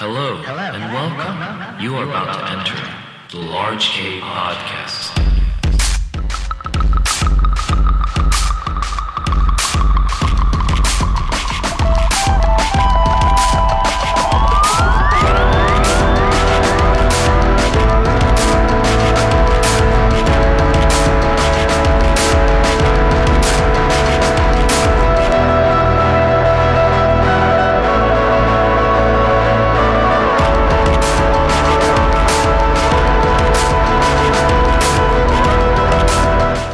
Hello, and welcome. You are about to enter the Large K Podcast.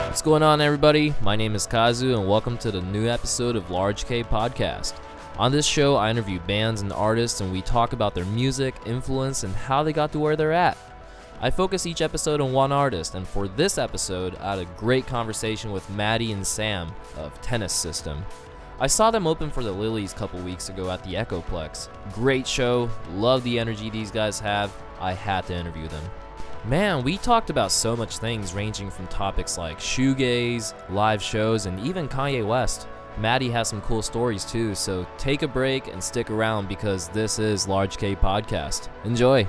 What's going on, everybody? My name is Kazu, and welcome to the new episode of Large K Podcast. On this show, I interview bands and artists, and we talk about their music, influence, and how they got to where they're at. I focus each episode on one artist, and for this episode, I had a great conversation with Matty and Sam of Tennis System. I saw them open for the Lilies a couple weeks ago at the Echoplex. Great show, love the energy these guys have. I had to interview them. Man, we talked about so much things ranging from topics like shoegaze, live shows, and even Kanye West. Matty has some cool stories too, so take a break and stick around because this is Large K Podcast. Enjoy!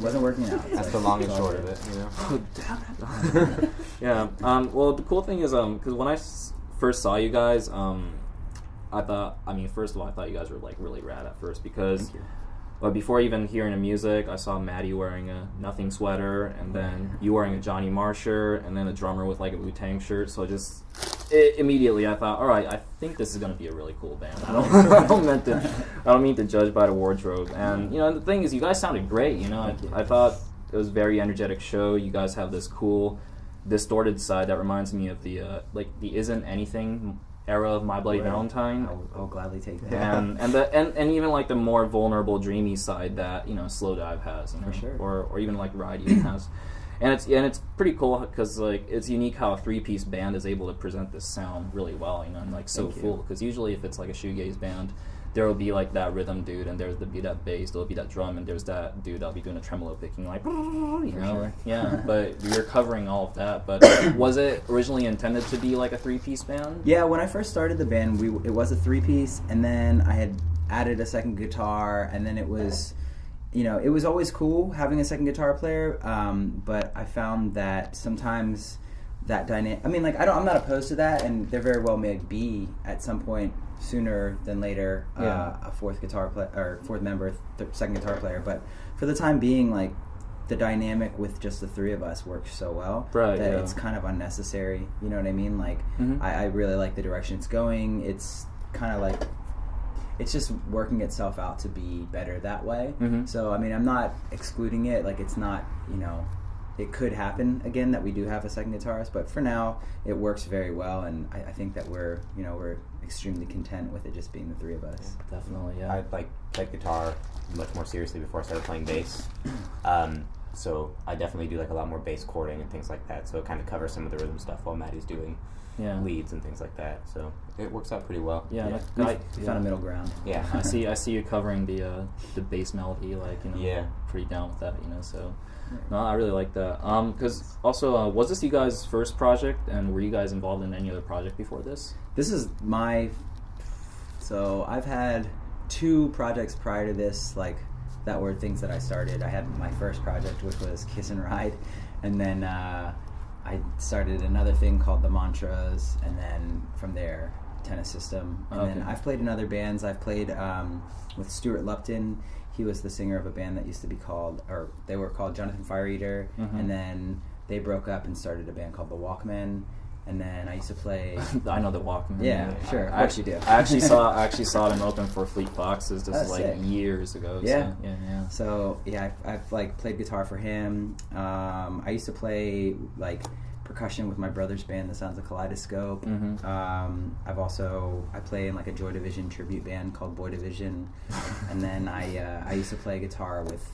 Wasn't working out. That's the long and short of it, you know. Oh, damn it. Yeah. Well, the cool thing is, because when I first saw you guys, I thought, first of all, I thought you guys were like really rad at first because, before even hearing the music, I saw Matty wearing a Nothing sweater, and then you wearing a Johnny Marr shirt, and then a drummer with like a Wu-Tang shirt. So immediately I thought, all right, I think this is gonna be a really cool band. I don't mean to judge by the wardrobe. And the thing is, you guys sounded great. I thought it was a very energetic show. You guys have this cool, distorted side that reminds me of the Isn't Anything era of My Bloody Valentine. I'll gladly take that. And even like the more vulnerable, dreamy side that Slow Dive has, For sure. or even like Ride even has. And it's pretty cool because like it's unique how a three-piece band is able to present this sound really well, and like so full. Because usually if it's like a shoegaze band, there will be like that rhythm dude, and there'll be that bass, there'll be that drum, and there's that dude that'll be doing a tremolo picking, like Sure. Yeah. But you're covering all of that. But was it originally intended to be like a three-piece band? Yeah, when I first started the band, it was a three-piece, and then I had added a second guitar, and then it was. It was always cool having a second guitar player, but I found that sometimes that dynamic. I'm not opposed to that, and there very well may be at some point sooner than later a fourth guitar player or fourth member, second guitar player. But for the time being, like the dynamic with just the three of us works so well that it's kind of unnecessary. You know what I mean? Like I really like the direction it's going. It's kind of like. It's just working itself out to be better that way. So, I'm not excluding it. Like, it's not, it could happen again that we do have a second guitarist. But for now, it works very well. And I think that we're extremely content with it just being the three of us. Definitely, yeah. I like played guitar much more seriously before I started playing bass. So I definitely do like a lot more bass chording and things like that. So it kind of covers some of the rhythm stuff while Matty's doing leads and things like that. So it works out pretty well. Yeah, We found a middle ground. Yeah. I see you covering the bass melody, like, pretty down with that, So no, I really like that. Because also, was this you guys' first project, and were you guys involved in any other project before this? This is so I've had 2 projects prior to this, like, that were things that I started. I had my first project, which was Kiss and Ride, and then I started another thing called The Mantras, and then from there, Tennis System. And then I've played in other bands. I've played with Stuart Lupton. He was the singer of a band that used to be they were called Jonathan Fire Eater, and then they broke up and started a band called The Walkmen. And then I used to play. I know The Walkmen. Yeah, sure. I actually do. I actually saw them open for Fleet Foxes just sick. Years ago. Yeah, so, yeah. So I've like played guitar for him. I used to play like percussion with my brother's band, The Sounds of Kaleidoscope. I play in like a Joy Division tribute band called Boy Division, and then I used to play guitar with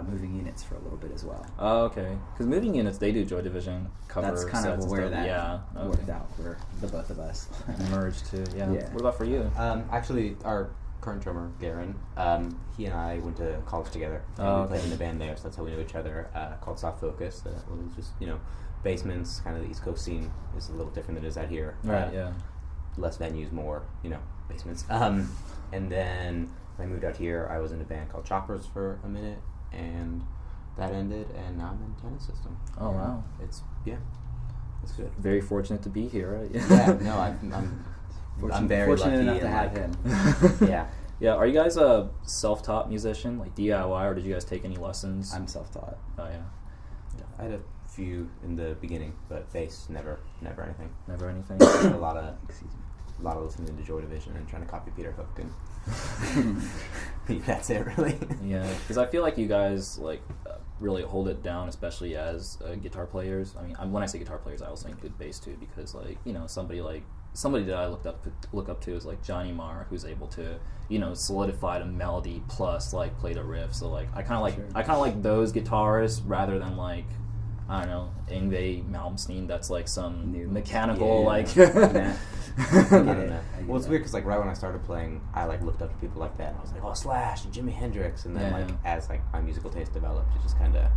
Moving Units for a little bit as well. Oh, okay. Because Moving Units, they do Joy Division cover. That's kind of where that worked okay. out for the both of us. Merged too. Yeah. What about for you? Actually, our current drummer, Garen, he and I went to college together. And we played in the band there, so that's how we knew each other, called Soft Focus. That was just, basements, kind of the East Coast scene is a little different than it is out here. Right, yeah. Less venues, more, basements. And then when I moved out here, I was in a band called Choppers for a minute, and that ended, and now I'm in Tennis System. Oh, wow. It's good. Very fortunate to be here, right? Yeah, no, I'm very fortunate lucky enough to have him. Yeah. Yeah, are you guys a self-taught musician, like DIY, or did you guys take any lessons? I'm self-taught. Oh, yeah. I had a few in the beginning, but bass, never anything. Never anything? A lot of listening to Joy Division and trying to copy Peter Hook, and that's it, really. Yeah, because I feel like you guys really hold it down, especially as guitar players. I mean, when I say guitar players, I also include bass too, because somebody that I look up to is like Johnny Marr, who's able to solidify the melody plus play the riff. So I kind of like those guitarists rather than I don't know, Yngwie Malmsteen, that's some new mechanical Well, it's weird because right when I started playing, I looked up to people like that, and I was like, oh, Slash and Jimi Hendrix, and then as my musical taste developed, it just kind of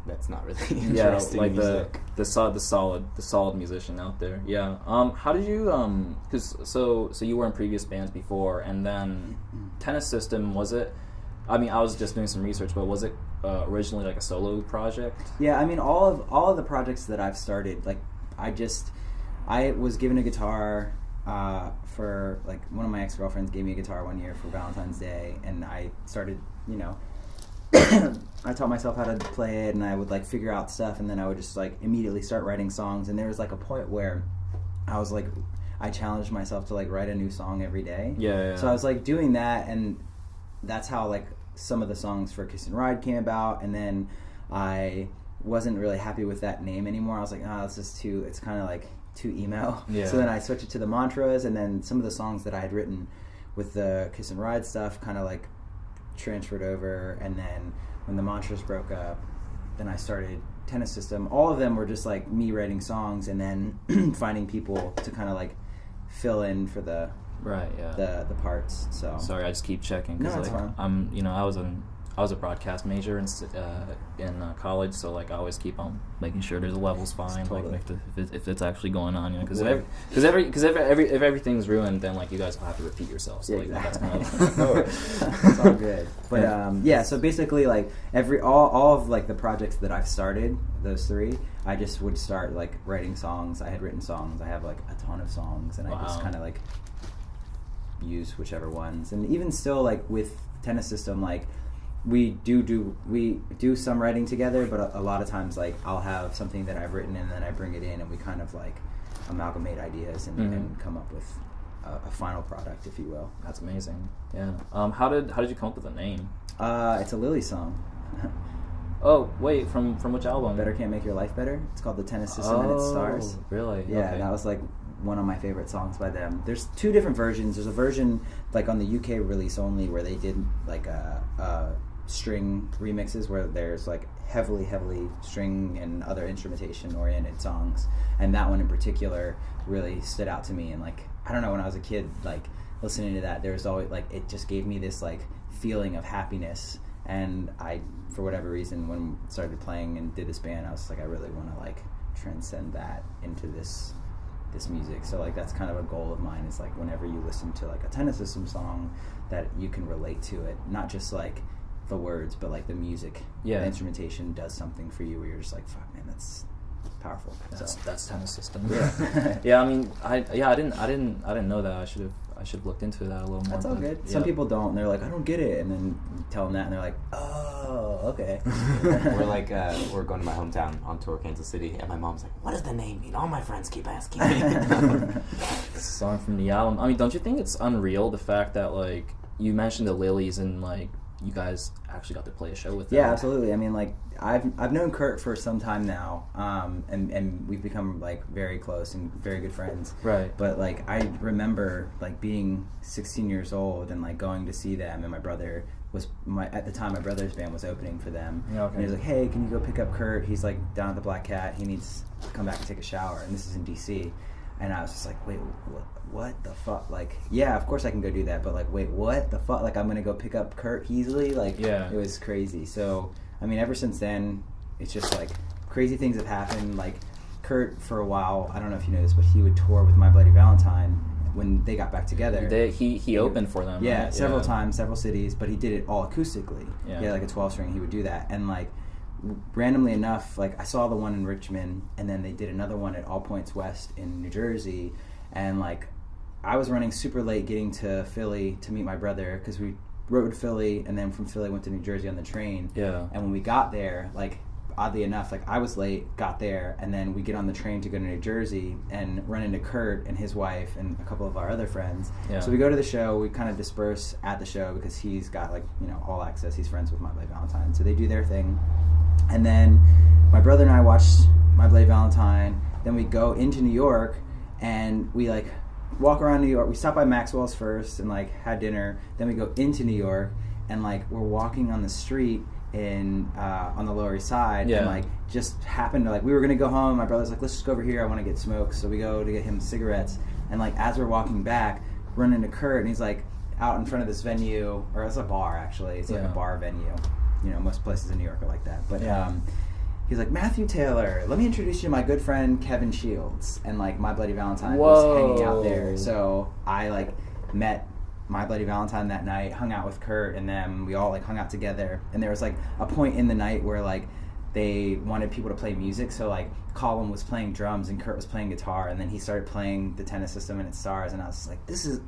that's not really interesting music. the solid musician out there. Yeah. How did you because so you were in previous bands before, and then Tennis System, was it? I mean, I was just doing some research, but was it originally a solo project? Yeah, I mean, all of the projects that I've started, I was given a guitar for one of my ex-girlfriends gave me a guitar one year for Valentine's Day, and I started, I taught myself how to play it, and I would figure out stuff, and then I would just immediately start writing songs. And there was a point where I was I challenged myself to write a new song every day. Yeah. So I was doing that, and that's how some of the songs for Kiss and Ride came about. And then I wasn't really happy with that name anymore. I was like, oh, it's kind of too emo. Yeah. So then I switched it to the Mantras, and then some of the songs that I had written with the Kiss and Ride stuff kind of transferred over. And then when the Mantras broke up, then I started Tennis System. All of them were just me writing songs, and then finding people to kind of fill in for the the parts. So sorry, I just keep checking because it's fine. I was a broadcast major in college, so I always keep on making sure there's levels fine, totally. if it's actually going on, because if everything's ruined, then you guys will have to repeat yourselves. So that's kind of it's all good. But so basically all of the projects that I've started, those 3, I just would start writing songs. I had written songs. I have a ton of songs, and I just kind of use whichever ones. And even still with Tennis System, we do some writing together, but a lot of times I'll have something that I've written, and then I bring it in, and we kind of amalgamate ideas and come up with a final product, if you will. That's amazing. Yeah. How did you come up with the name? It's a Lily song. Oh wait, from which album? Better Can't Make Your Life Better. It's called The Tennis System and Its Stars. Really? Yeah, okay. that was one of my favorite songs by them. There's 2 different versions. There's a version like on the UK release only where they did like a string remixes where there's like heavily string and other instrumentation oriented songs, and that one in particular really stood out to me. And like, I don't know, when I was a kid, like listening to that, there was always like, it just gave me this like feeling of happiness. And I, for whatever reason, when I started playing and did this band, I was like, I really want to like transcend that into this music. So like, that's kind of a goal of mine, is like whenever you listen to like a Tennis System song, that you can relate to it, not just like the words, but like the music. The instrumentation does something for you where you're just like, fuck man, that's powerful. That's Tennis System. Yeah. Yeah, I mean, I didn't know that. I should have looked into that a little more. That's all good. Some people don't, and they're like, I don't get it, and then you tell them that, and they're like, oh, okay. We're like, we're going to my hometown on tour, Kansas City, and my mom's like, what does the name mean? All my friends keep asking me. Song from the album. I mean, don't you think it's unreal, the fact that like you mentioned the Lilies and like you guys actually got to play a show with them? Yeah, absolutely. I mean, like I've known Kurt for some time now, and we've become like very close and very good friends. Right. But like, I remember like being 16 years old and like going to see them, and my brother was at the time my brother's band was opening for them. Yeah, okay. And he was like, hey, can you go pick up Kurt? He's like down at the Black Cat. He needs to come back and take a shower. And this is in DC. And I was just like, wait, what the fuck? Like, yeah, of course I can go do that, but like, wait, what the fuck? Like, I'm gonna go pick up Kurt Heasley? Like, It was crazy. So, I mean, ever since then, it's just like crazy things have happened. Like, Kurt, for a while, I don't know if you know this, but he would tour with My Bloody Valentine when they got back together. He opened for them. Yeah, right? several times, several cities, but he did it all acoustically. Yeah. He had like a 12-string, he would do that. And like, randomly enough, like I saw the one in Richmond, and then they did another one at All Points West in New Jersey, and like I was running super late getting to Philly to meet my brother, because we rode to Philly and then from Philly went to New Jersey on the train. Yeah. And when we got there, like oddly enough, like I was late, got there, and then we get on the train to go to New Jersey and run into Kurt and his wife and a couple of our other friends. Yeah. So we go to the show, we kind of disperse at the show because he's got like, you know, all access, he's friends with My Bloody Valentine, so they do their thing. And then my brother and I watched My Bloody Valentine. Then we go into New York, and we like walk around New York. We stop by Maxwell's first and like had dinner. Then we go into New York, and like we're walking on the street in on the Lower East Side, and like just happened to like, we were gonna go home. My brother's like, let's just go over here, I want to get smokes. So we go to get him cigarettes, and like as we're walking back, run into Kurt, and he's like out in front of this venue, or it's a bar actually. It's like a bar venue. You know, most places in New York are like that. But he's like, Matthew Taylor, let me introduce you to my good friend Kevin Shields. And like My Bloody Valentine was hanging out there. So I like met My Bloody Valentine that night, hung out with Kurt, and then we all like hung out together. And there was like a point in the night where like they wanted people to play music. So like Colin was playing drums and Kurt was playing guitar, and then he started playing the Tennis System and its Stars, and I was just like, this is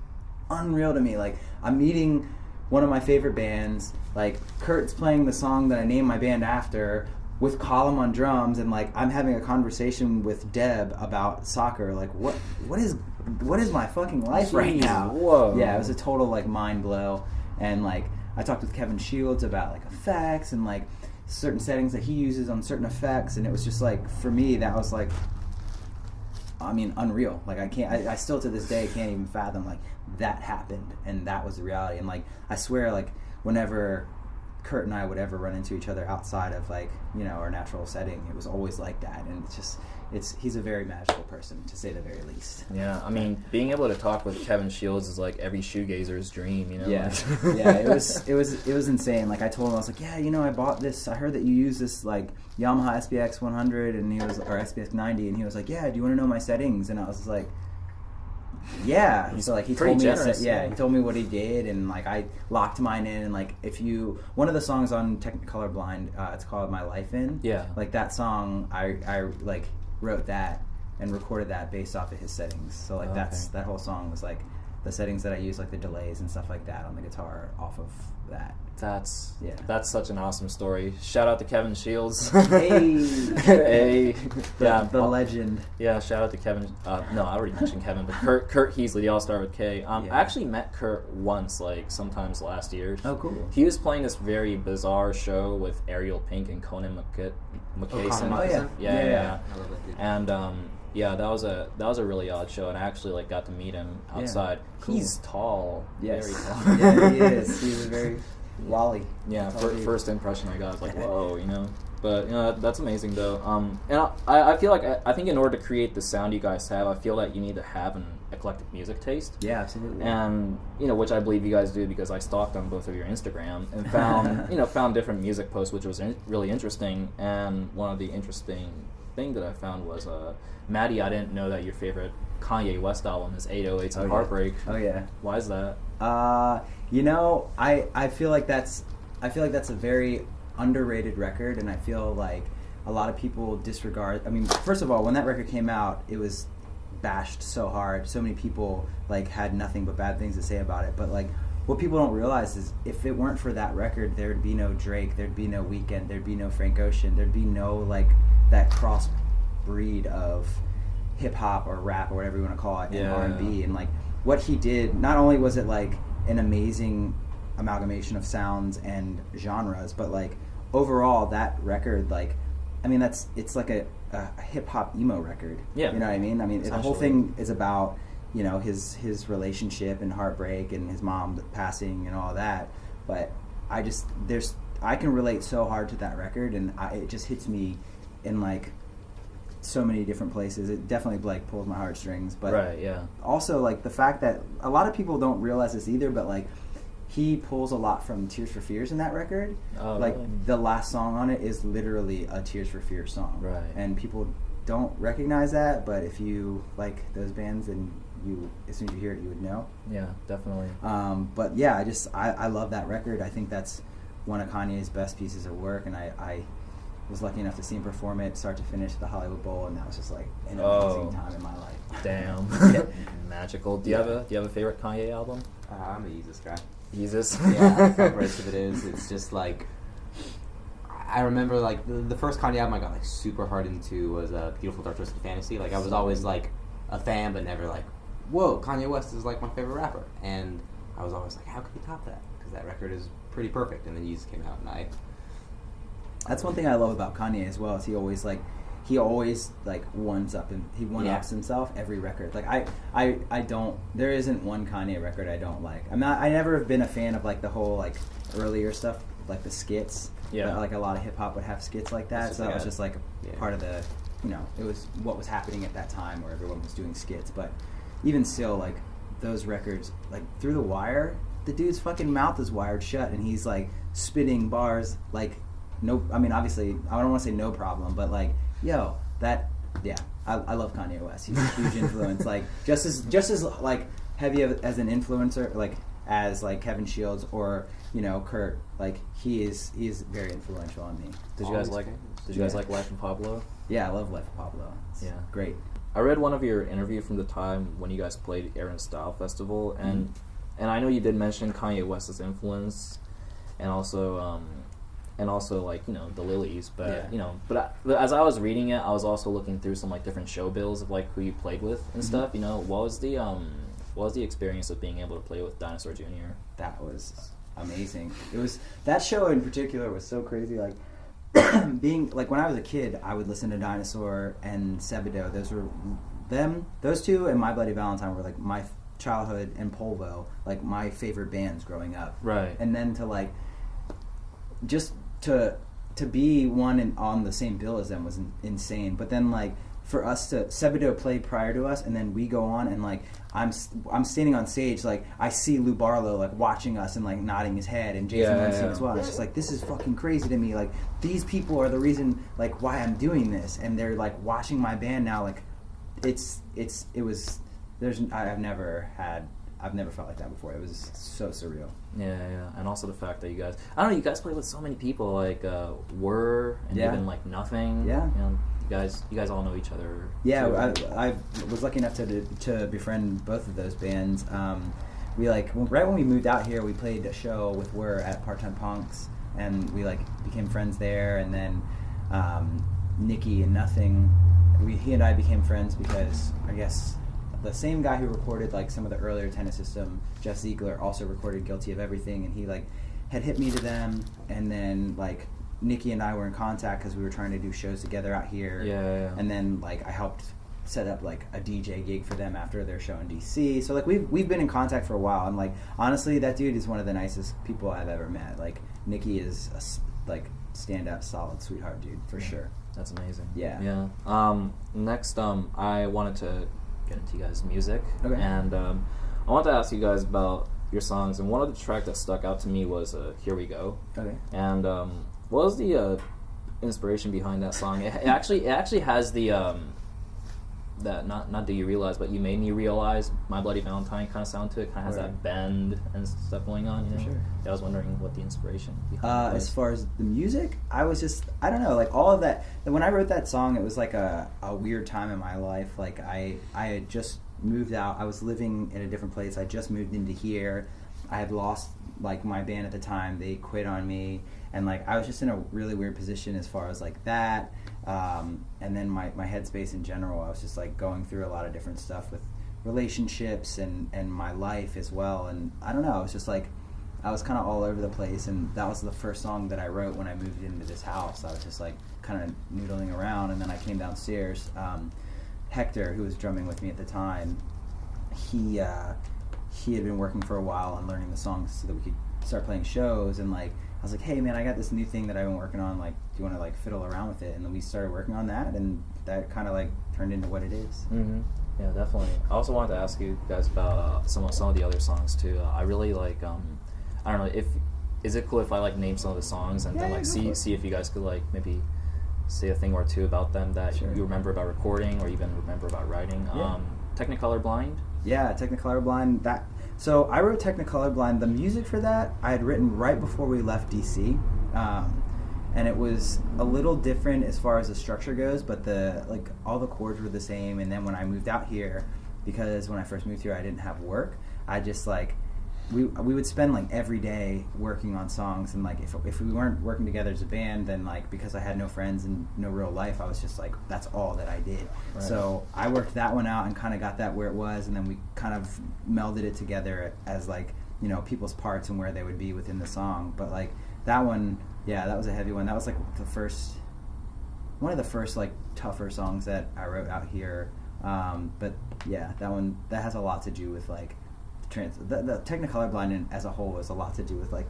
unreal to me. Like, I'm meeting one of my favorite bands, like Kurt's playing the song that I named my band after with Colin on drums, and like I'm having a conversation with Deb about soccer. Like, what is my fucking life right now? Whoa. Yeah, it was a total like mind blow. And like I talked with Kevin Shields about like effects and like certain settings that he uses on certain effects, and it was just like, for me, that was like, I mean, unreal. Like I still to this day can't even fathom like that happened and that was the reality. And like I swear, like whenever Kurt and I would ever run into each other outside of like, you know, our natural setting, it was always like that. And it's just, he's a very magical person, to say the very least. Yeah, I mean, being able to talk with Kevin Shields is like every shoegazer's dream, you know? Yeah, yeah, it was insane. Like I told him, I was like, yeah, you know, I bought this, I heard that you use this like Yamaha SPX 100 and or SPX 90, and he was like, yeah, do you want to know my settings? And I was just like, yeah. So like he told me, he told me what he did, and like I locked mine in, and like one of the songs on Technicolor Blind, it's called My Life In. Yeah. Like that song, I like wrote that and recorded that based off of his settings. So like that whole song was like the settings that I use, like the delays and stuff like that on the guitar, off of that. That's such an awesome story. Shout out to Kevin Shields. Hey, the legend. Yeah, shout out to Kevin. No, I already mentioned Kevin, but Kurt Heasley, the All-Star with K. I actually met Kurt once, like sometimes last year. Oh, cool. He was playing this very bizarre show with Ariel Pink and Conan McKesson. Oh, yeah. Yeah. I love that dude. And Yeah, that was a really odd show, and I actually like got to meet him outside. Cool. He's tall, Yes. very tall. Yeah, he is. He's a very Wally. Yeah, first impression I got was like, whoa, you know. But that's amazing though. And I feel like I think in order to create the sound you guys have, I feel that you need to have an eclectic music taste. Yeah, absolutely. And which I believe you guys do because I stalked on both of your Instagram and found found different music posts, which was really interesting. And one of the interesting thing that I found was Matty. I didn't know that your favorite Kanye West album is 808s and Heartbreak. Oh yeah. Why is that? I feel like that's a very underrated record, and I feel like a lot of people disregard. I mean, first of all, when that record came out, it was bashed so hard. So many people like had nothing but bad things to say about it. But like, what people don't realize is if it weren't for that record, there'd be no Drake, there'd be no Weeknd, there'd be no Frank Ocean, there'd be no like that cross breed of hip hop or rap or whatever you want to call it, and R&B, and like what he did. Not only was it like an amazing amalgamation of sounds and genres, but like overall that record, like, I mean, it's like a hip hop emo record. Yeah, you know what I mean? I mean, the whole thing is about, you know, his relationship and heartbreak and his mom passing and all that. But I can relate so hard to that record, and it just hits me in like so many different places. It definitely like pulls my heartstrings. But right, yeah. Also like the fact that a lot of people don't realize this either, but like he pulls a lot from Tears for Fears in that record. Oh, like really? The last song on it is literally a Tears for Fears song. Right. And people don't recognize that, but if you like those bands, then you, as soon as you hear it, you would know. Yeah, definitely. But yeah, I love that record. I think that's one of Kanye's best pieces of work, and I was lucky enough to see him perform it start to finish at the Hollywood Bowl, and that was just like an amazing time in my life. Damn. Magical. Do you have a favorite Kanye album? I'm a Yeezus guy. Yeezus? Yeah, the rest of it is. It's just like, I remember like the first Kanye album I got like super hard into was Beautiful Dark Twisted Fantasy. Like I was always like a fan, but never like, whoa, Kanye West is like my favorite rapper. And I was always like, how could you top that? Because that record is pretty perfect. And then Yeezus came out, and that's one thing I love about Kanye as well, is he always one-ups himself every record. Like I don't, there isn't one Kanye record I don't like. I never have been a fan of like the whole like earlier stuff, like the skits. Yeah. But, like a lot of hip hop would have skits like that, so that was just like part of the, you know, it was what was happening at that time where everyone was doing skits. But even still, like those records, like Through the Wire, the dude's fucking mouth is wired shut, and he's like spitting bars like no. I mean, obviously, I don't want to say no problem, but like, yo, that, yeah, I love Kanye West. He's a huge influence. Like just as like heavy as an influencer, like as like Kevin Shields or, you know, Kurt. Like he is very influential on me. Did you guys like Life of Pablo? Yeah, I love Life of Pablo. It's great. I read one of your interview from the time when you guys played Aaron Style Festival, and I know you did mention Kanye West's influence, and also like, you know, the Lilies, but you know, but as I was reading it, I was also looking through some like different show bills of like who you played with and stuff. You know, what was the experience of being able to play with Dinosaur Jr.? That was amazing. It was, that show in particular was so crazy. Like being like, when I was a kid, I would listen to Dinosaur and Sebadoh. Those two and My Bloody Valentine were like my childhood, and Polvo, like my favorite bands growing up. Right. And then to like just to be one and on the same bill as them was insane. But then like for us to, Sebadoh played prior to us, and then we go on, and like I'm standing on stage, like I see Lou Barlow like watching us and like nodding his head, and Jason Lindsay as well. And it's just like, this is fucking crazy to me. Like these people are the reason like why I'm doing this, and they're like watching my band now. Like I've never felt like that before. It was so surreal. Yeah, and also the fact that you guys play with so many people, like Were and even like Nothing. Yeah, you know, you guys all know each other. Yeah, I was lucky enough to befriend both of those bands. We like right when we moved out here, we played a show with Were at Part Time Punks, and we like became friends there. And then Nikki and Nothing, he and I became friends because I guess the same guy who recorded like some of the earlier Tennis System, Jeff Ziegler, also recorded Guilty of Everything, and he like had hit me to them, and then like Nikki and I were in contact because we were trying to do shows together out here. Yeah. And then like I helped set up like a DJ gig for them after their show in DC. So like we've been in contact for a while, and like honestly, that dude is one of the nicest people I've ever met. Like Nicky is a like stand up, solid, sweetheart dude for sure. That's amazing. Yeah. Next, I wanted to get into you guys' music, Okay. and I wanted to ask you guys about your songs. And one of the tracks that stuck out to me was "Here We Go." Okay. And what was the inspiration behind that song? It actually has the that not Do You Realize, but You Made Me Realize, My Bloody Valentine kind of sound to it. Kind of has that bend and stuff going on. You know? Sure. Yeah, I was wondering what the inspiration behind it was. As far as the music, I don't know, like all of that. When I wrote that song, it was like a weird time in my life. Like I had just moved out. I was living in a different place. I just moved into here. I had lost like my band at the time. They quit on me, and like I was just in a really weird position as far as like that. And then my headspace in general, I was just like going through a lot of different stuff with relationships and my life as well. And I don't know, it was just like I was kind of all over the place, and that was the first song that I wrote when I moved into this house. I was just like kind of noodling around, and then I came downstairs. Hector, who was drumming with me at the time, he had been working for a while on learning the songs so that we could start playing shows. And like I was like, hey man, I got this new thing that I've been working on, like do you want to like fiddle around with it? And then we started working on that, and that kind of like turned into what it is. Mm-hmm. Yeah, definitely. I also wanted to ask you guys about some of the other songs too. I really like I don't know, is it cool if I like name some of the songs and then like see if you guys could like maybe say a thing or two about them that you remember about recording or even remember about writing. Technicolor Blind. Yeah, Technicolor Blind. So I wrote Technicolor Blind. The music for that I had written right before we left DC, and it was a little different as far as the structure goes, but all the chords were the same. And then when I moved out here, because when I first moved here I didn't have work, I just like we would spend like every day working on songs, and like if we weren't working together as a band, then like because I had no friends and no real life, I was just like that's all that I did. Right. So I worked that one out and kind of got that where it was, and then we kind of melded it together as like, you know, people's parts and where they would be within the song. But like that one, yeah, that was a heavy one. That was like one of the first like tougher songs that I wrote out here. But yeah, that has a lot to do with like the Technicolor Blind as a whole is a lot to do with like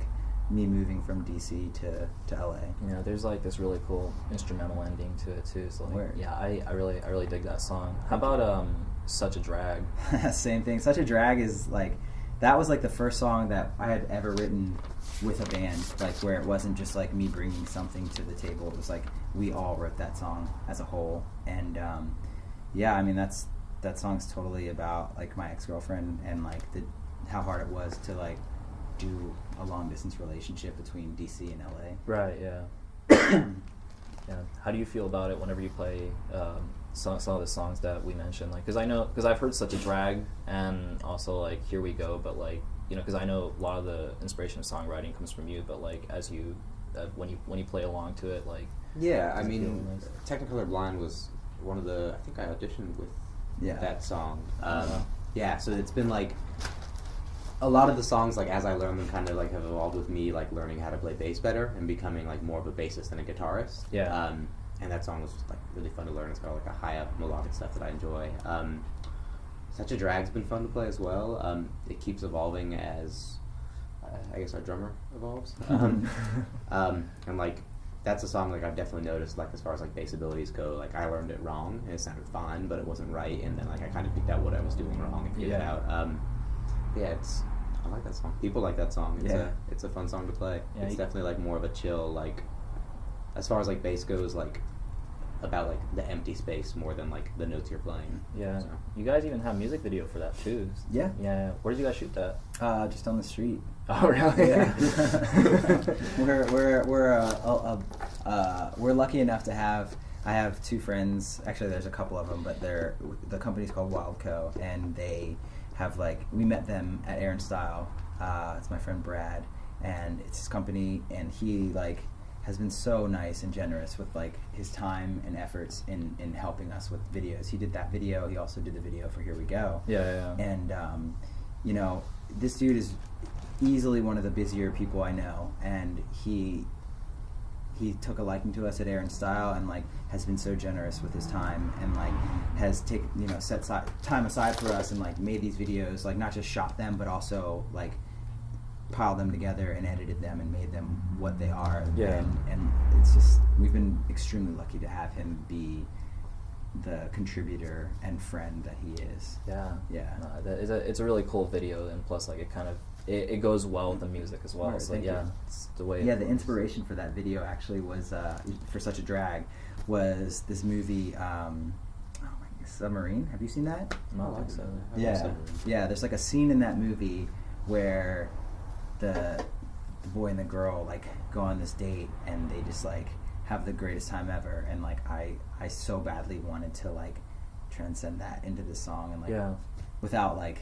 me moving from DC to LA. Yeah, there's like this really cool instrumental ending to it too. So like, yeah, I really dig that song. How about Such a Drag? Same thing. Such a Drag is like, that was like the first song that I had ever written with a band, like where it wasn't just like me bringing something to the table. It was like we all wrote that song as a whole. And yeah, I mean that song's totally about like my ex-girlfriend and like how hard it was to like do a long distance relationship between DC and LA. Right. Yeah. Yeah. How do you feel about it whenever you play some of the songs that we mentioned? Like, because I've heard Such a Drag and also like Here We Go, but like, you know, because I know a lot of the inspiration of songwriting comes from you, but like as you when you play along to it, like yeah, I mean, nice? Technicolor Blind was one of the, I think I auditioned with that song. Yeah, so it's been like a lot of the songs, like as I learn them, kind of like have evolved with me, like learning how to play bass better and becoming like more of a bassist than a guitarist. Yeah. And that song was just like really fun to learn. It's got like a high up melodic stuff that I enjoy. Such a Drag's been fun to play as well. It keeps evolving as I guess our drummer evolves. And like that's a song like I've definitely noticed, like as far as like bass abilities go, like I learned it wrong and it sounded fine, but it wasn't right, and then like I kind of picked out what I was doing wrong and figured it out. Yeah, I like that song. People like that song. It's a fun song to play. Yeah, it's definitely like more of a chill, like as far as like bass goes, like about like the empty space more than like the notes you're playing. Yeah. So. You guys even have a music video for that too. Yeah. Yeah. Where did you guys shoot that? Just on the street. Oh really? Yeah. We're lucky enough to have. I have two friends. Actually, there's a couple of them, but the company's called Wildco, and they have like we met them at Aaron Style. It's my friend Brad, and it's his company, and he like has been so nice and generous with like his time and efforts in helping us with videos. He did that video. He also did the video for Here We Go. Yeah. And you know, this dude is easily one of the busier people I know, and he he took a liking to us at Aaron Style and like has been so generous with his time and like has taken set time aside for us and like made these videos, like not just shot them but also like piled them together and edited them and made them what they are. And it's just, we've been extremely lucky to have him be the contributor and friend that he is. It's a really cool video, and plus like it kind of it goes well with the music as well. Right, so it's the way. The inspiration for that video actually was for Such a Drag was this movie Submarine. Have you seen that? No, I think so. Yeah, there's like a scene in that movie where the boy and the girl like go on this date and they just like have the greatest time ever, and like I so badly wanted to like transcend that into this song and like without like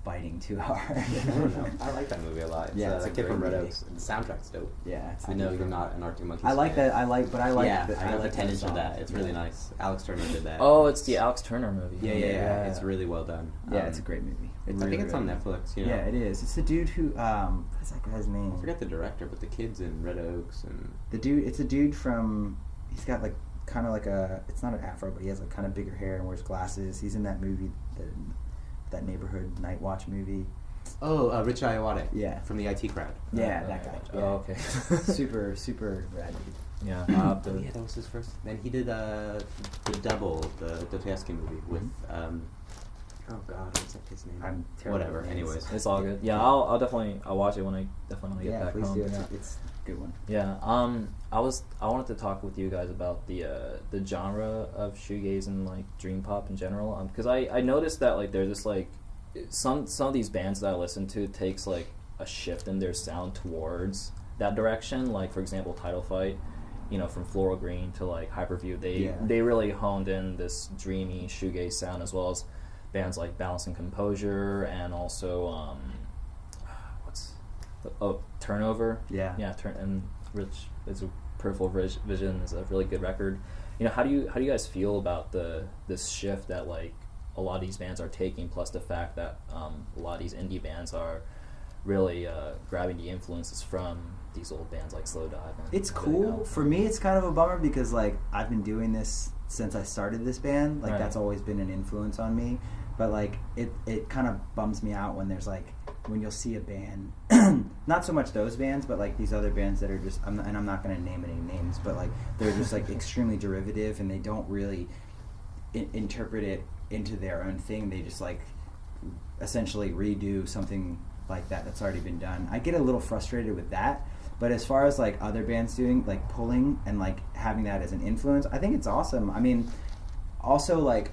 biting too hard. I don't know. I like that movie a lot. It's a kid from Red Oaks. The soundtrack's dope. Yeah, I know you're not an Arctic Monkeys I like fan. that. I like the tennis of that. It's really nice. Alex Turner did that. Oh, it's the Alex Turner movie. Yeah. It's really well done. It's a great movie. I think it's on Netflix. You know? Yeah, it is. It's the dude who what's that guy's name? I forget the director, but the kid's in Red Oaks and it's a dude from. He's got like kind of like it's not an afro, but he has like kind of bigger hair and wears glasses. He's in that movie, that Neighborhood Night Watch movie. Oh, Rich Iowade. Yeah. From the IT Crowd. Yeah, that guy. Yeah. Oh, okay. super rad dude. Yeah. That was his first. Then he did the Double, the Dostoevsky movie with oh god, what's that kid's name? I'm terrible. Whatever. Anyways, it's all good. Yeah, I'll definitely watch it when I definitely get back please home. do. It's a good one. Yeah. I wanted to talk with you guys about the genre of shoegaze and like dream pop in general. Because I noticed that like there's this like some of these bands that I listen to takes like a shift in their sound towards that direction. Like for example, Title Fight, from Floral Green to like Hyperview, they really honed in this dreamy shoegaze sound, as well as bands like Balance and Composure, and also Turnover. And Rich is a Peripheral Vision is a really good record. How do you guys feel about this shift that like a lot of these bands are taking, plus the fact that a lot of these indie bands are really grabbing the influences from these old bands like Slow Dive? It's cool. For me, it's kind of a bummer because like I've been doing this since I started this band. Like that's always been an influence on me. But like it kind of bums me out when there's like when you'll see a band, not so much those bands, but like these other bands that are just I'm not going to name any names, but like they're just like extremely derivative and they don't really interpret it into their own thing. They just like essentially redo something like that's already been done. I get a little frustrated with that, but as far as like other bands doing like pulling and like having that as an influence, I think it's awesome. I mean, also like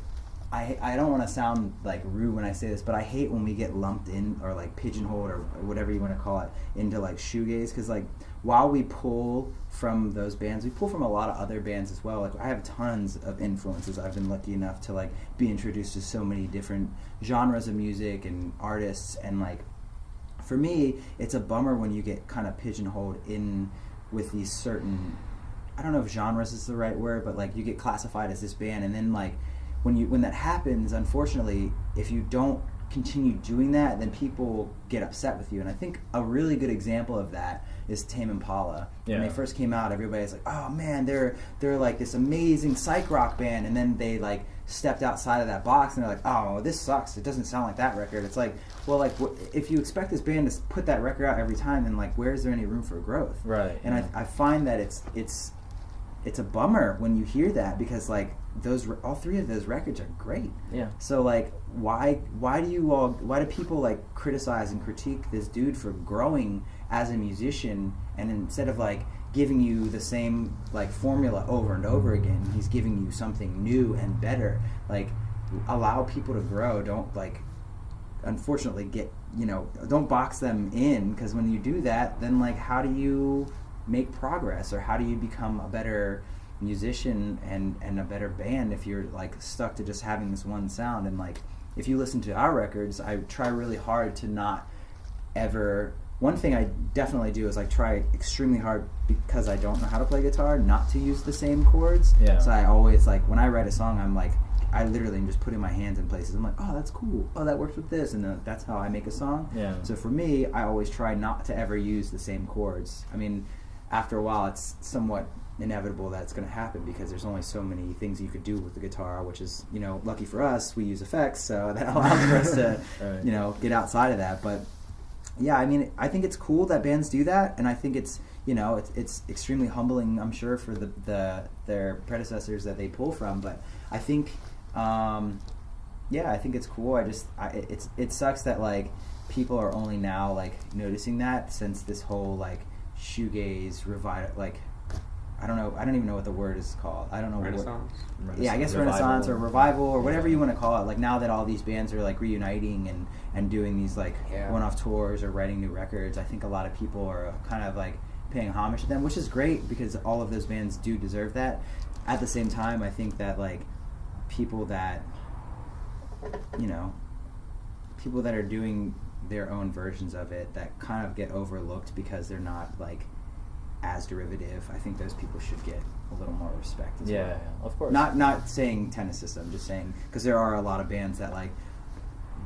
I don't want to sound like rude when I say this, but I hate when we get lumped in or like pigeonholed or whatever you want to call it into like shoegaze, because like while we pull from those bands, we pull from a lot of other bands as well. Like I have tons of influences. I've been lucky enough to like be introduced to so many different genres of music and artists, and like for me it's a bummer when you get kind of pigeonholed in with these certain, I don't know if genres is the right word, but like you get classified as this band, and then like when that happens, unfortunately, if you don't continue doing that, then people get upset with you. And I think a really good example of that is Tame Impala. When they first came out, everybody's like, "Oh man, they're like this amazing psych rock band," and then they like stepped outside of that box and they're like, "Oh, this sucks. It doesn't sound like that record." It's like, well, like if you expect this band to put that record out every time, then like where is there any room for growth? Right. And I find that it's a bummer when you hear that, because like all three of those records are great. Yeah. So like why do people like criticize and critique this dude for growing as a musician, and instead of like giving you the same like formula over and over again, he's giving you something new and better. Like allow people to grow. Don't like unfortunately don't box them in, because when you do that, then like how do you make progress, or how do you become a better musician and a better band if you're like stuck to just having this one sound? And like if you listen to our records, I try really hard to not ever, one thing I definitely do is like try extremely hard, because I don't know how to play guitar, not to use the same chords. So I always like when I write a song, I'm like I literally am just putting my hands in places. I'm like, oh, that's cool. Oh, that works with this, and that's how I make a song. So for me, I always try not to ever use the same chords. I mean, after a while it's somewhat inevitable that it's going to happen because there's only so many things you could do with the guitar, which is, you know, lucky for us, we use effects, so that allows for us to, right. You know, get outside of that. But yeah, I mean, I think it's cool that bands do that, and I think it's, you know, it's extremely humbling, I'm sure, for their predecessors that they pull from. But I think, I think it's cool. It sucks that like people are only now like noticing that since this whole like shoegaze revival, like I don't even know what the word is called. I don't know Renaissance. Yeah, I guess Renaissance or revival or whatever you want to call it. Like now that all these bands are like reuniting and doing these like one-off tours or writing new records, I think a lot of people are kind of like paying homage to them, which is great because all of those bands do deserve that. At the same time, I think that like people that, you know, people that are doing their own versions of it that kind of get overlooked because they're not like as derivative, I think those people should get a little more respect as well. Yeah, of course. Not saying Tennis System, just saying, because there are a lot of bands that like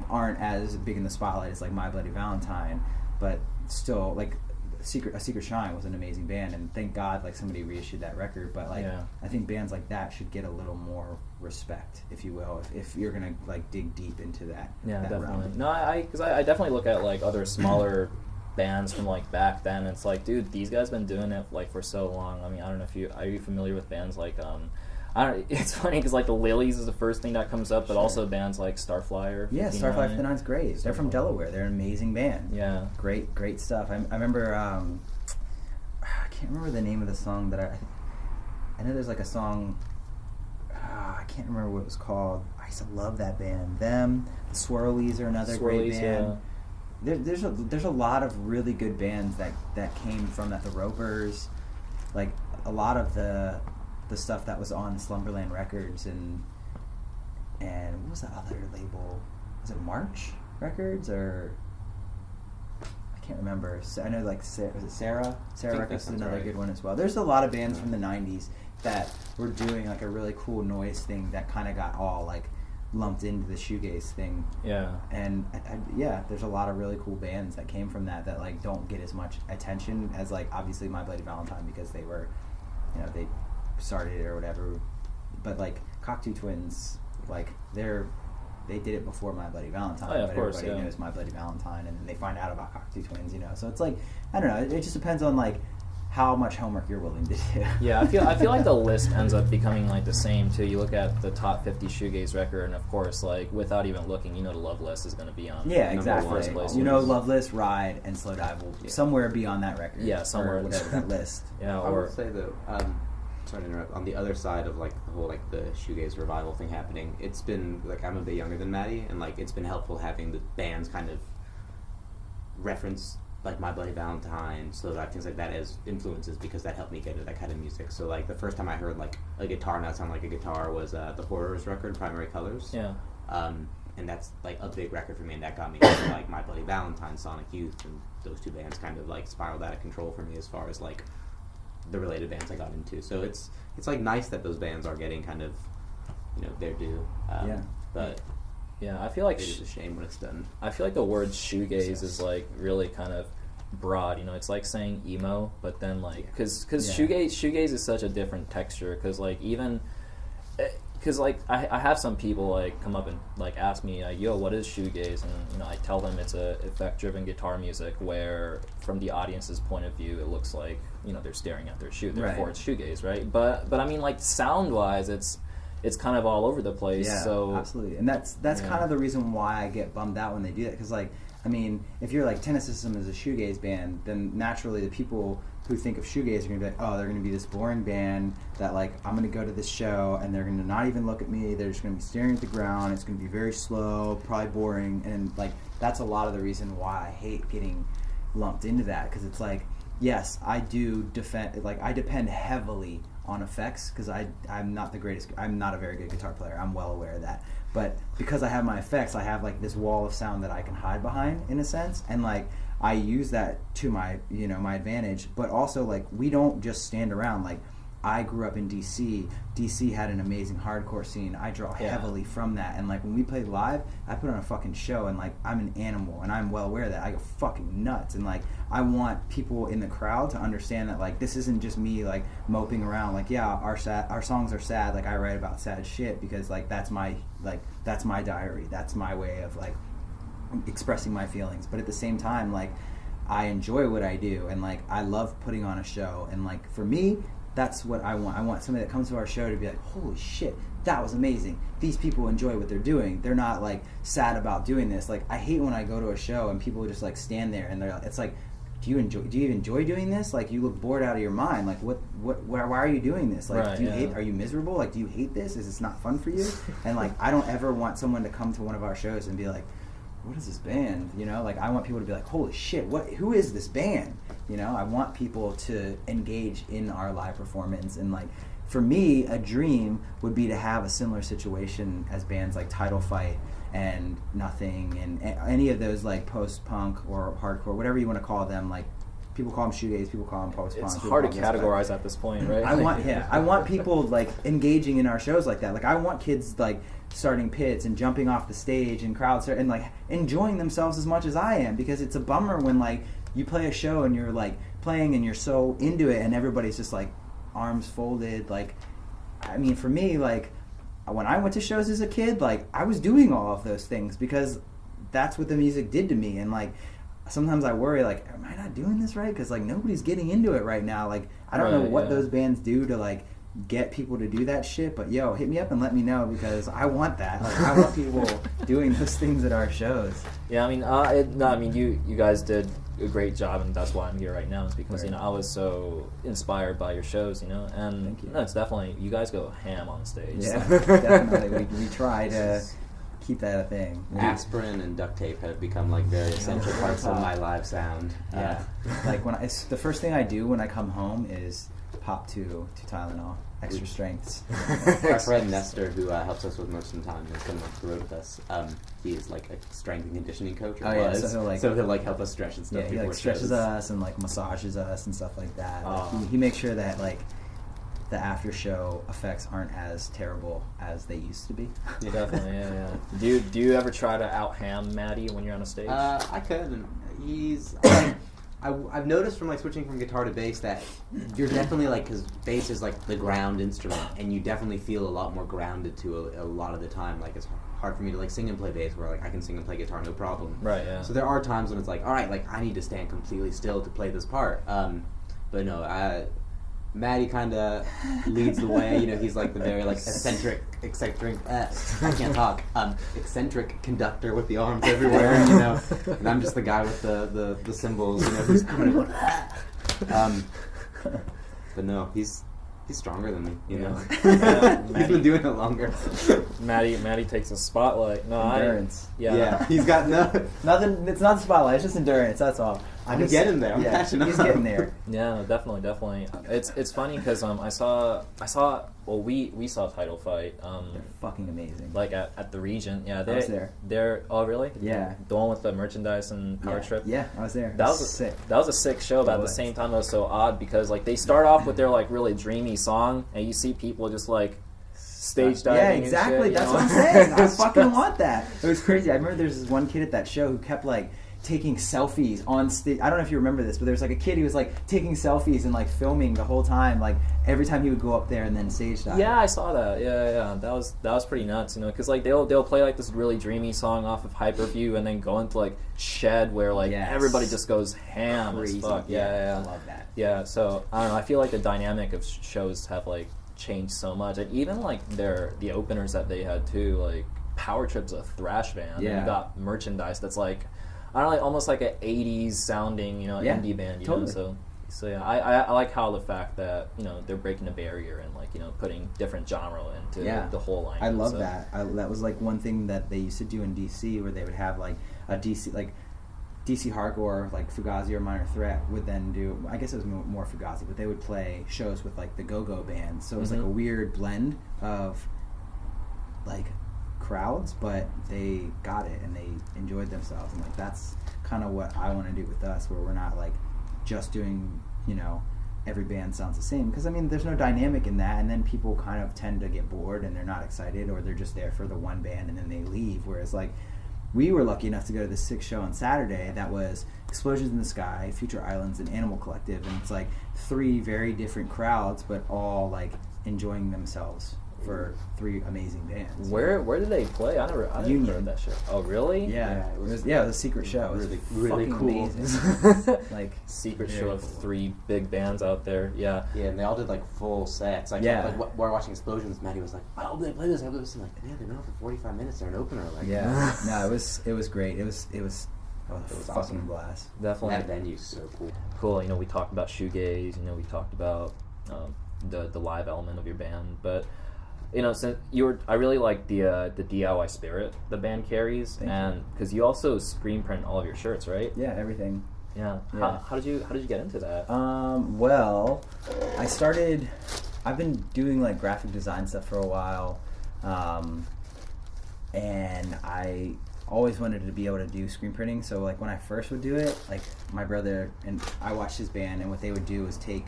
aren't as big in the spotlight as like My Bloody Valentine, but still like A Secret Shine was an amazing band, and thank God like somebody reissued that record. But like I think bands like that should get a little more respect, if you will, if you're gonna like dig deep into that. Yeah, that definitely. realm. No, because I definitely look at like other smaller bands from like back then. It's like, dude, these guys been doing it like for so long. I mean, I don't know if are you familiar with bands like it's funny because like the Lilies is the first thing that comes up, but also bands like Starflyer. Yeah, Starflyer 59's great. They're from Delaware. They're an amazing band. Yeah, great stuff. I remember I can't remember the name of the song that I know there's like a song. I can't remember what it was called. I used to love that band. Them, the Swirlies are another great band. Yeah. There's a lot of really good bands that came from that. The Ropers, like a lot of the stuff that was on Slumberland Records and what was that other label? Was it March Records or I can't remember. I know like was it Sarah? Sarah Records is another good one as well. There's a lot of bands from the 90s that were doing like a really cool noise thing that kind of got all like lumped into the shoegaze thing. Yeah. And there's a lot of really cool bands that came from that like don't get as much attention as like obviously My Bloody Valentine because they were, you know, they started it or whatever. But like Cocteau Twins, like they did it before My Bloody Valentine. Oh, yeah, of but course, everybody knows My Bloody Valentine, and then they find out about Cocteau Twins, you know. So it's like, I don't know, it just depends on like how much homework you're willing to do. Yeah, I feel like the list ends up becoming like the same too. You look at the top 50 shoegaze record, and of course, like without even looking, you know, the Love List is going to be on. Yeah, exactly. You know, Loveless, Ride, and Slow Dive will somewhere be on that record. Yeah, somewhere or whatever that list. Yeah, I would say though, sorry to interrupt. On the other side of like the whole like the shoegaze revival thing happening, it's been like I'm a bit younger than Matty, and like it's been helpful having the bands kind of reference like My Bloody Valentine, Slow Dive, things like that as influences because that helped me get into that kind of music. So like the first time I heard like a guitar not sound like a guitar was the Horrors record, Primary Colors. Yeah. And that's like a big record for me, and that got me into like My Bloody Valentine, Sonic Youth, and those two bands kind of like spiraled out of control for me as far as like the related bands I got into. So it's like nice that those bands are getting kind of, you know, their due. But yeah, I feel like it is a shame when it's done. I feel like the word shoegaze is like really kind of broad. You know, it's like saying emo, but then like because shoegaze is such a different texture. Because like even because like I have some people like come up and like ask me like, yo, what is shoegaze? And you know, I tell them it's a effect-driven guitar music where from the audience's point of view it looks like, you know, they're staring at their shoe, therefore it's shoegaze, right? But I mean, like sound wise it's kind of all over the place. Yeah, so absolutely. And that's kind of the reason why I get bummed out when they do that, because like, I mean, if you're like Tennis System is a shoegaze band, then naturally the people who think of shoegaze are going to be like, oh, they're going to be this boring band that like, I'm going to go to this show and they're going to not even look at me, they're just going to be staring at the ground, it's going to be very slow, probably boring, and like, that's a lot of the reason why I hate getting lumped into that, because it's like, yes, I depend heavily on effects, because I'm not a very good guitar player, I'm well aware of that, but because I have my effects, I have like this wall of sound that I can hide behind in a sense, and like I use that to my, you know, my advantage. But also like we don't just stand around. Like I grew up in DC. DC had an amazing hardcore scene. I draw heavily from that. And like when we played live, I put on a fucking show, and like I'm an animal, and I'm well aware of that. I go fucking nuts, and like I want people in the crowd to understand that like this isn't just me like moping around. Like our songs are sad. Like I write about sad shit because like that's my diary. That's my way of like expressing my feelings. But at the same time, like I enjoy what I do, and like I love putting on a show, and like for me, that's what I want. I want somebody that comes to our show to be like, holy shit, that was amazing. These people enjoy what they're doing. They're not like sad about doing this. Like I hate when I go to a show and people just like stand there and it's like, do you enjoy doing this? Like you look bored out of your mind. Like why are you doing this? Like are you miserable? Like do you hate this? Is this not fun for you? And like I don't ever want someone to come to one of our shows and be like, what is this band? You know, like I want people to be like, holy shit, who is this band? You know, I want people to engage in our live performance. And like for me, a dream would be to have a similar situation as bands like Title Fight and Nothing and any of those like post-punk or hardcore, whatever you want to call them. Like people call them shoegaze, people call them post-punk. It's hard to categorize at this point, right? I want people like engaging in our shows like that. Like I want kids like starting pits and jumping off the stage and crowds and like enjoying themselves as much as I am, because it's a bummer when like you play a show and you're like playing and you're so into it and everybody's just like arms folded. Like I mean, for me, like when I went to shows as a kid, like I was doing all of those things because that's what the music did to me. And like sometimes I worry, like, am I not doing this right? Because like nobody's getting into it right now. Like I don't know what those bands do to like get people to do that shit, but yo, hit me up and let me know, because I want that. Like I want people doing those things at our shows. Yeah, I mean, you guys did a great job, and that's why I'm here right now. Is because you know I was so inspired by your shows, you know, and Thank you. No, it's definitely, you guys go ham on stage. Yeah, definitely. We try to keep that a thing. Aspirin and duct tape have become like very essential parts of my live sound. Yeah, like the first thing I do when I come home is pop two Tylenol, extra strengths. Our friend Nestor, who helps us with most of the time, has come up the road with us. He is like a strength and conditioning coach. So he'll like help us stretch and stuff. Yeah, he like stretches us and like massages us and stuff like that. Like, he makes sure that like the after show effects aren't as terrible as they used to be. Yeah, definitely. Yeah. Do you ever try to out ham Matty when you're on a stage? I could. And he's. I've noticed from like switching from guitar to bass that you're definitely like, because bass is like the ground instrument, and you definitely feel a lot more grounded to a lot of the time. Like it's hard for me to like sing and play bass, where like I can sing and play guitar no problem. Right. Yeah. So there are times when it's like, all right, like I need to stand completely still to play this part. But no, Matty kind of leads the way. You know, he's like the very like eccentric conductor with the arms everywhere. You know, and I'm just the guy with the cymbals. You know, who's coming in. But no, he's stronger than me. You know, he's been doing it longer. Matty takes a spotlight. No, endurance. He's got nothing. It's not the spotlight. It's just endurance. That's all. I'm getting there. I'm catching up. He's getting there. Yeah, definitely. It's funny because I saw. Well, we saw Title Fight. They're fucking amazing. Like at the Regent. Yeah, I was there. They're oh really? Yeah. The one with the merchandise and power trip. Yeah, I was there. That was sick. That was a sick show, but at the same time it was so odd because like they start off with their like really dreamy song, and you see people just like stage diving. Yeah, exactly. And shit, that's what I'm saying. I fucking want that. It was crazy. I remember there's this one kid at that show who kept like taking selfies on stage. I don't know if you remember this, but there was like a kid who was like taking selfies and like filming the whole time, like every time he would go up there and then stage dive. Yeah, I saw that. Yeah. That was pretty nuts, you know, because like they'll play like this really dreamy song off of Hyperview and then go into like Shed where like everybody just goes ham as fuck. Yeah. I love that. Yeah, so I don't know. I feel like the dynamic of shows have like changed so much, and even like the openers that they had too, like Power Trip's a thrash band. Yeah. And you got merchandise that's like, I don't know, like almost like an 80s sounding, you know, indie band, you know. So yeah, I like how the fact that, you know, they're breaking a barrier and like, you know, putting different genre into the whole line. I love that. That was like one thing that they used to do in DC, where they would have like a DC hardcore, like Fugazi or Minor Threat would then do, I guess it was more Fugazi, but they would play shows with like the go-go bands. So it was like a weird blend of like crowds, but they got it and they enjoyed themselves, and like that's kind of what I want to do with us, where we're not like just doing, you know, every band sounds the same, because I mean there's no dynamic in that, and then people kind of tend to get bored and they're not excited, or they're just there for the one band and then they leave. Whereas like we were lucky enough to go to the 6th show on Saturday that was Explosions in the Sky, Future Islands, and Animal Collective, and it's like 3 very different crowds but all like enjoying themselves for 3 amazing bands. Where did they play? I never Union. heard that show. Oh really? Yeah, it was a secret show. It was really fucking cool. amazing. Like Secret very show of cool. 3 big bands out there. Yeah. Yeah, and they all did like full sets. Like, Yeah. like while we're watching Explosions, Matty was like, "Oh, they play this." I was like, "Man, they've been on for 45 minutes. They're an opener." Like, Yeah, no, it was great. It was fucking awesome. blast. Definitely. that venue's so cool. Cool. You know, we talked about shoegaze. You know, we talked about the live element of your band, but you know, since I really like the DIY spirit the band carries, and because you also screen print all of your shirts, right? Yeah, everything. Yeah. Yeah. How did you get into that? Well, I've been doing like graphic design stuff for a while, and I always wanted to be able to do screen printing. So like when I first would do it, like my brother and I watched his band, and what they would do was take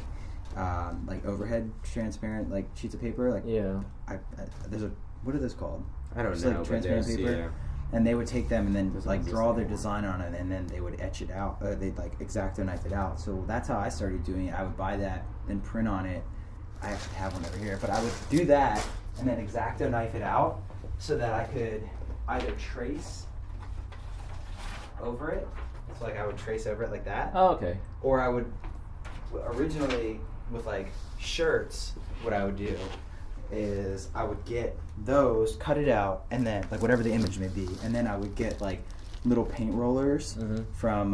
like overhead transparent like sheets of paper, like what are those called? I don't Just, know. like transparent but paper. yeah. And they would take them and then like exist draw their anymore. design on it, and then they would etch it out. They'd like X-Acto knife it out. So that's how I started doing it. I would buy that, then print on it. I actually have one over here, but I would do that and then X-Acto knife it out so that I could either trace over it. So like I would trace over it like that, Oh, okay. or I would originally with like shirts. What I would do is I would get those, cut it out, and then like whatever the image may be, and then I would get like little paint rollers from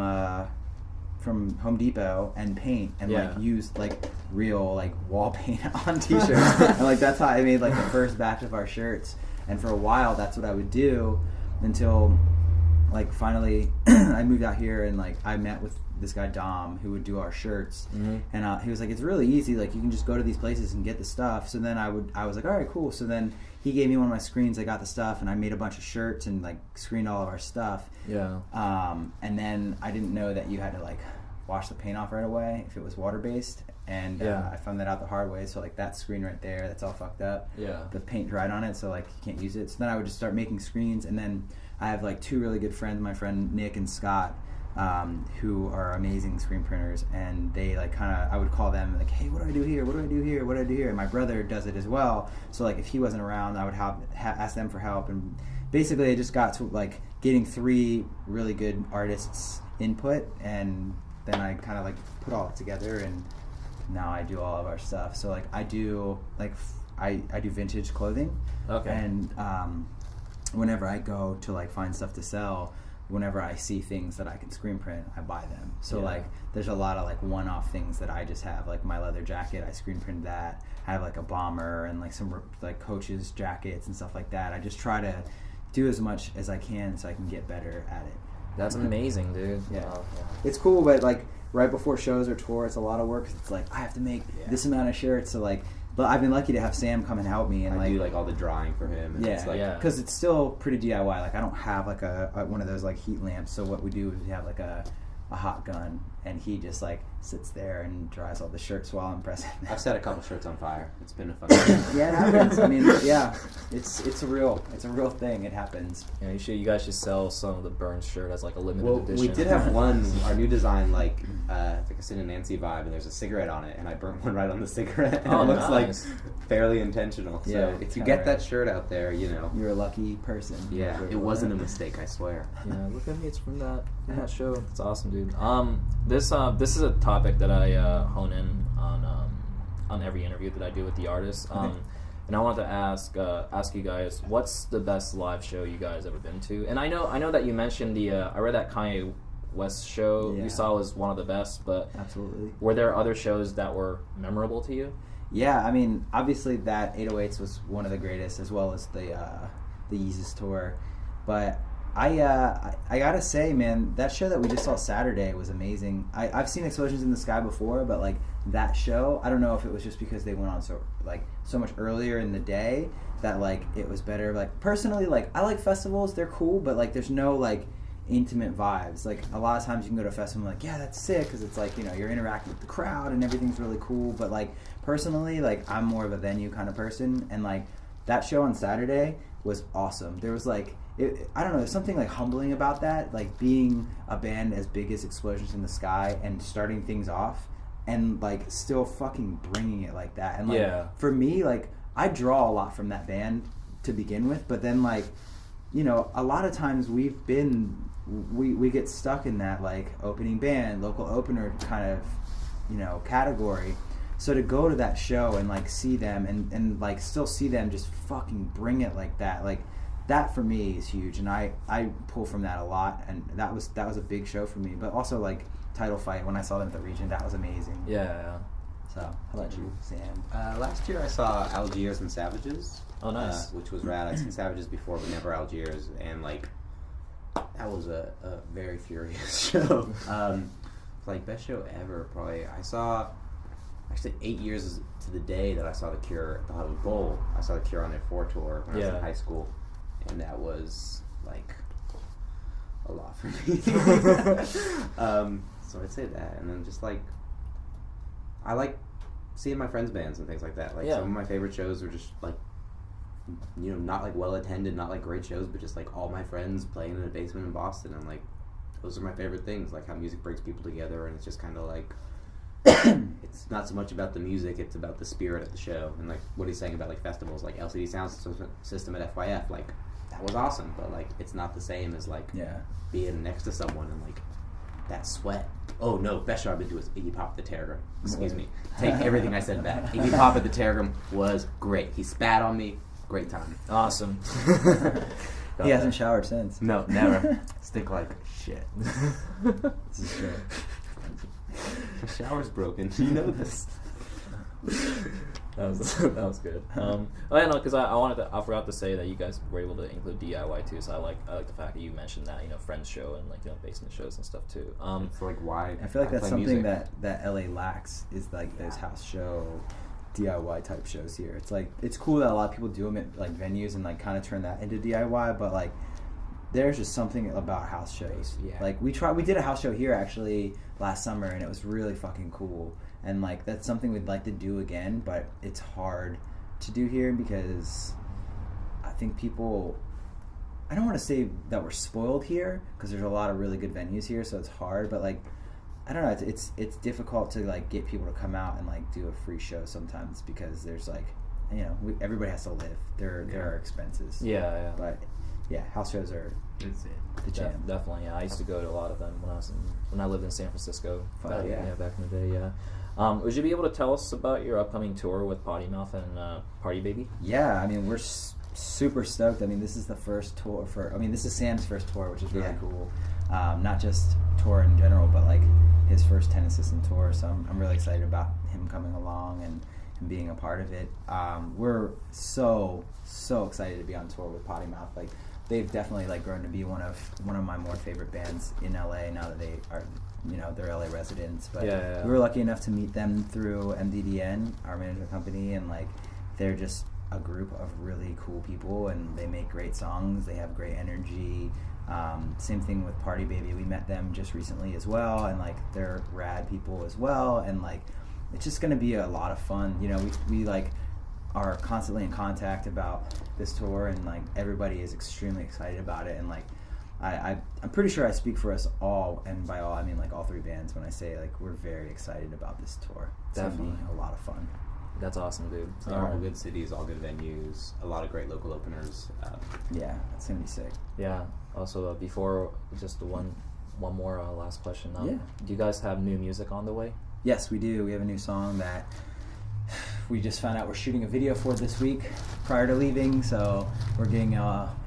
Home Depot and paint and like use like real like wall paint on t-shirts. And like that's how I made like the first batch of our shirts. And for a while that's what I would do until like finally I moved out here, and like I met with this guy Dom who would do our shirts, and he was like, it's really easy, like you can just go to these places and get the stuff. So then I was like, all right, cool. So then he gave me one of my screens, I got the stuff, and I made a bunch of shirts and like screened all of our stuff. And then I didn't know that you had to like wash the paint off right away if it was water based, and I found that out the hard way. So like that screen right there, that's all fucked up. The paint dried on it, so like you can't use it. So then I would just start making screens, and then I have like 2 really good friends, my friend Nick and Scott, who are amazing screen printers, and they like I would call them like, hey, what do I do here? What do I do here? What do I do here? And my brother does it as well. So like if he wasn't around, I would ask them for help, and basically I just got to like getting 3 really good artists' input, and then I kind of like put all it together, and now I do all of our stuff. So like I do I do vintage clothing, and whenever I go to like find stuff to sell, whenever I see things that I can screen print, I buy them. So like there's a lot of like one-off things that I just have, like my leather jacket, I screen print that. I have like a bomber and like some like coaches jackets and stuff like that. I just try to do as much as I can so I can get better at it. That's amazing, dude. It's cool, but like right before shows or tour, it's a lot of work. It's like I have to make this amount of shirts. So like, but I've been lucky to have Sam come and help me, and I do like all the drawing for him. And it's like, because it's still pretty DIY. Like I don't have like a one of those like heat lamps. So what we do is we have like a hot gun, and he just like sits there and dries all the shirts while I'm pressing them. I've set a couple shirts on fire. It's been a fun time. Yeah, it happens. I mean, it's a real thing. It happens. Yeah, you guys should sell some of the Burns shirt as like a limited edition. We did have one, our new design, like it's like a Sid and Nancy vibe, and there's a cigarette on it, and I burnt one right on the cigarette, and it looks like fairly intentional. So if you get that shirt out there, you know, you're a lucky person. Yeah, it wasn't a mistake, I swear. Yeah, look at me, it's from that show. It's awesome, dude. This is a topic that I hone in on every interview that I do with the artists. And I wanted to ask you guys, what's the best live show you guys ever been to? And I know that you mentioned I read that Kanye West show you saw was one of the best, but absolutely, were there other shows that were memorable to you? Yeah, I mean, obviously that 808s was one of the greatest, as well as the Yeezus tour. But I gotta say, man, that show that we just saw Saturday was amazing. I've seen Explosions in the Sky before, but like that show, I don't know if it was just because they went on so much earlier in the day that like it was better. Like personally, like I like festivals, they're cool, but like there's no like intimate vibes. Like a lot of times you can go to a festival and like, yeah, that's sick, because it's like, you know, you're interacting with the crowd and everything's really cool. But like personally, like I'm more of a venue kind of person, and like that show on Saturday was awesome. There was like, I don't know, there's something like humbling about that, like being a band as big as Explosions in the Sky and starting things off and like still fucking bringing it like that. And like for me, like I draw a lot from that band to begin with, but then like, you know, a lot of times we get stuck in that like opening band, local opener kind of, you know, category. So to go to that show and like see them and like still see them just fucking bring it like that, like that for me is huge, and I pull from that a lot, and that was a big show for me. But also like Title Fight, when I saw them at the Region, that was amazing. Yeah. So how about you, Sam? Last year I saw Algiers and Savages. Oh, nice. Which was rad. I'd seen Savages before, but never Algiers, and like that was a very furious show. Like best show ever, probably. I saw actually 8 years to the day that I saw The Cure at the Hollywood Bowl. I saw The Cure on their 4 tour when I was in high school, and that was like a lot for me. So I'd say that, and then just like I like seeing my friends' bands and things like that. Like some of my favorite shows were just like, you know, not like well attended, not like great shows, but just like all my friends playing in a basement in Boston, and like those are my favorite things. Like how music brings people together, and it's just kind of like it's not so much about the music, it's about the spirit of the show. And like what he's saying about like festivals, like LCD Sound System at FYF, like that was awesome, but like it's not the same as like being next to someone and like that sweat. Oh no, best show I've been to is Iggy Pop at the Telegram. Excuse me, take everything I said back. Iggy Pop at the Telegram was great. He spat on me. Great time. Awesome. He hasn't showered since. No, never. Stink like shit. This is true. The shower's broken. You know this. That was good. Oh yeah, no, because I forgot to say that you guys were able to include DIY too. So I like the fact that you mentioned that, you know, friends show and like, you know, basement shows and stuff too. It's like why I feel like that's something that LA lacks, is like those house show DIY type shows here. It's like it's cool that a lot of people do them at like venues and like kind of turn that into DIY, but like there's just something about house shows. Like we did a house show here actually last summer, and it was really fucking cool. And like that's something we'd like to do again, but it's hard to do here because I think people, I don't want to say that we're spoiled here because there's a lot of really good venues here, so it's hard, but like I don't know, it's difficult to like get people to come out and like do a free show sometimes because there's like, you know, everybody has to live. There are expenses. Yeah. But yeah, house shows are the jam. Definitely. Yeah, I used to go to a lot of them when I lived in San Francisco. Back in the day. Yeah. Would you be able to tell us about your upcoming tour with Potty Mouth and Party Baby? Yeah, I mean, we're super stoked. I mean, this is the first tour this is Sam's first tour, which is really cool. Not just tour in general, but like his first 10 assistant tour. So I'm really excited about him coming along and being a part of it. We're so excited to be on tour with Potty Mouth. Like they've definitely like grown to be one of my more favorite bands in LA now that they are, you know, they're LA residents. But we were lucky enough to meet them through MDDN, our management company, and like they're just a group of really cool people, and they make great songs. They have great energy. Same thing with Party Baby. We met them just recently as well, and like they're rad people as well, and like it's just gonna be a lot of fun. You know, we like are constantly in contact about this tour, and like everybody is extremely excited about it, and like I'm pretty sure I speak for us all, and by all I mean like all three bands when I say like we're very excited about this tour. It's Definitely. gonna be a lot of fun. That's awesome, dude. All good cities, all good venues, a lot of great local openers. Yeah, that's gonna be sick. Yeah. Also, before just one more last question. Do you guys have new music on the way? Yes, we do. We have a new song that we just found out we're shooting a video for this week prior to leaving, so we're getting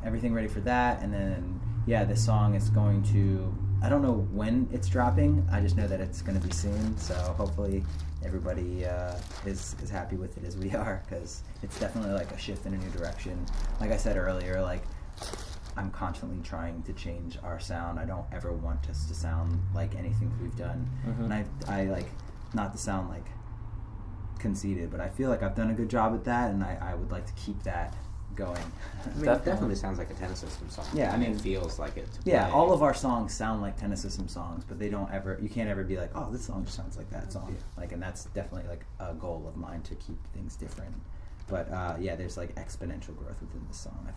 everything ready for that. And then this song is going to, I don't know when it's dropping, I just know that it's going to be soon, so hopefully everybody is happy with it as we are, because it's definitely like a shift in a new direction. Like I said earlier, like I'm constantly trying to change our sound. I don't ever want us to sound like anything that we've done. And I like, not to sound like conceited, but I feel like I've done a good job at that, and I would like to keep that going. I mean, it definitely sounds like a Tennis System song. Yeah, I mean, it feels like it. Yeah, all of our songs sound like Tennis System songs, but they don't ever. You can't ever be like, oh, this song just sounds like that song. Like, and that's definitely like a goal of mine to keep things different. But yeah, there's like exponential growth within the song. I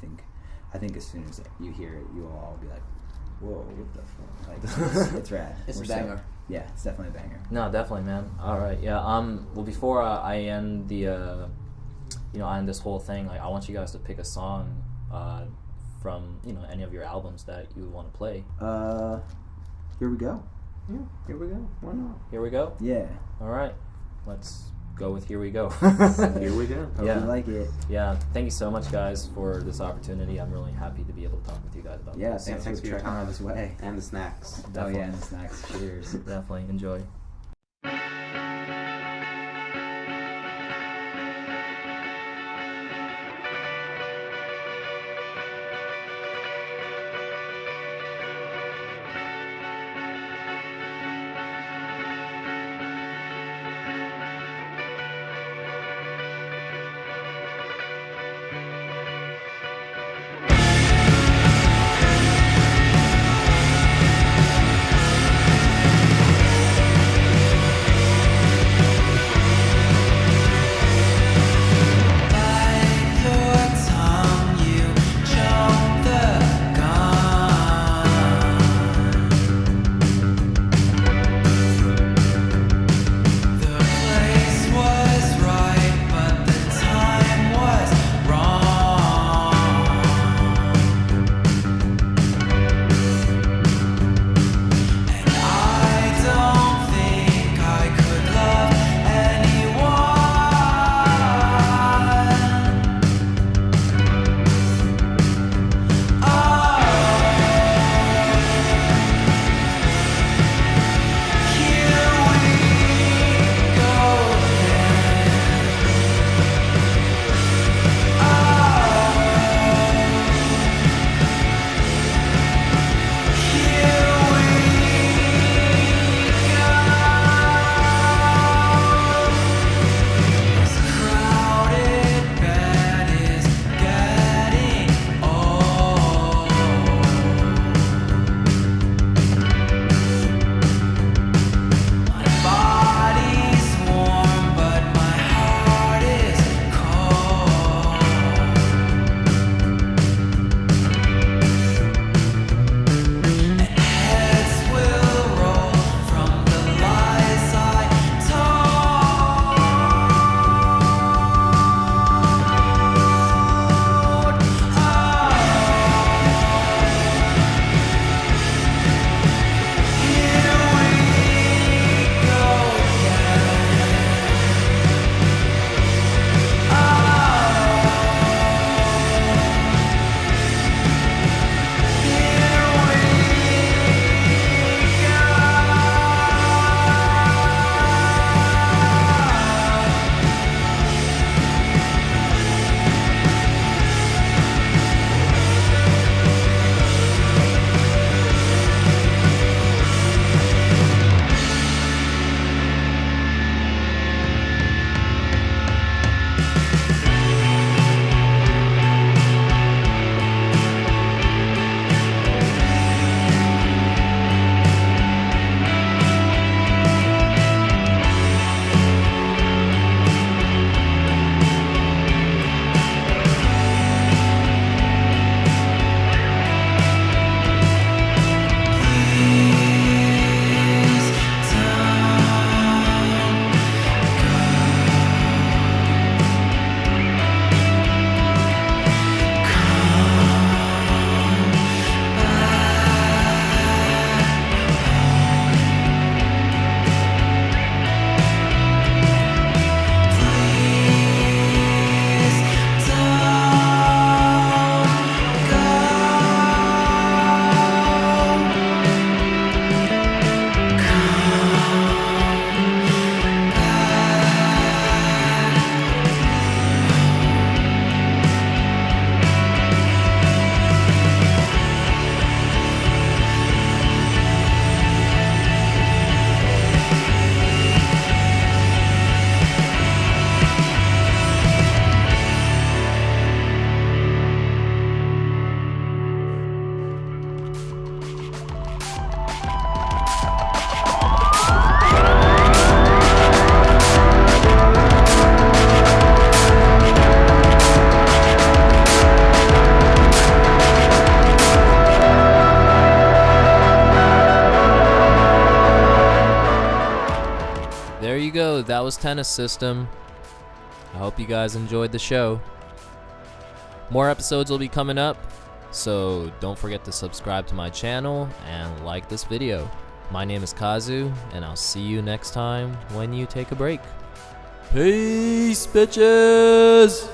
think as soon as you hear it, you will all be like, whoa, what the fuck? Like, it's rad. It's a banger. Yeah, it's definitely a banger. No, definitely, man. All right, yeah. Well, before I end the, I end this whole thing, like I want you guys to pick a song, from any of your albums that you would want to play. Here we go. Yeah, here we go. Why not? Here we go. Yeah. All right, let's go with Here We Go. Here we go. Hope you like it. Yeah, thank you so much, guys, for this opportunity. I'm really happy to be able to talk with you guys about Yeah, this. thanks for trekking all this way. And the snacks. Definitely. Oh yeah, and the snacks. Cheers. Definitely enjoy. you go. That was Tennis System. I hope you guys enjoyed the show. More episodes will be coming up, so don't forget to subscribe to my channel and like this video. My name is Kazu, and I'll see you next time when you take a break. Peace, bitches!